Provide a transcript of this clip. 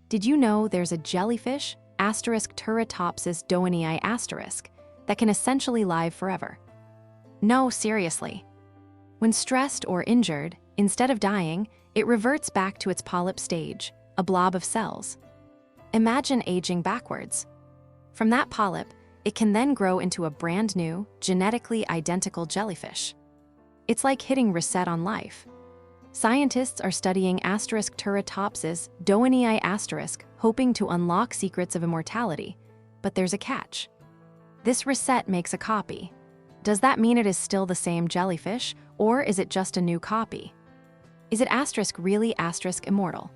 Did you know there's a jellyfish, Turritopsis dowenii asterisk, that can essentially live forever? No, seriously. When stressed or injured, instead of dying, it reverts back to its polyp stage, a blob of cells. Imagine aging backwards. From that polyp, it can then grow into a brand new, genetically identical jellyfish. It's like hitting reset on life. Scientists are studying Turritopsis dowenii asterisk, hoping to unlock secrets of immortality. But there's a catch. This reset makes a copy. Does that mean it is still the same jellyfish, or is it just a new copy? Is it really immortal?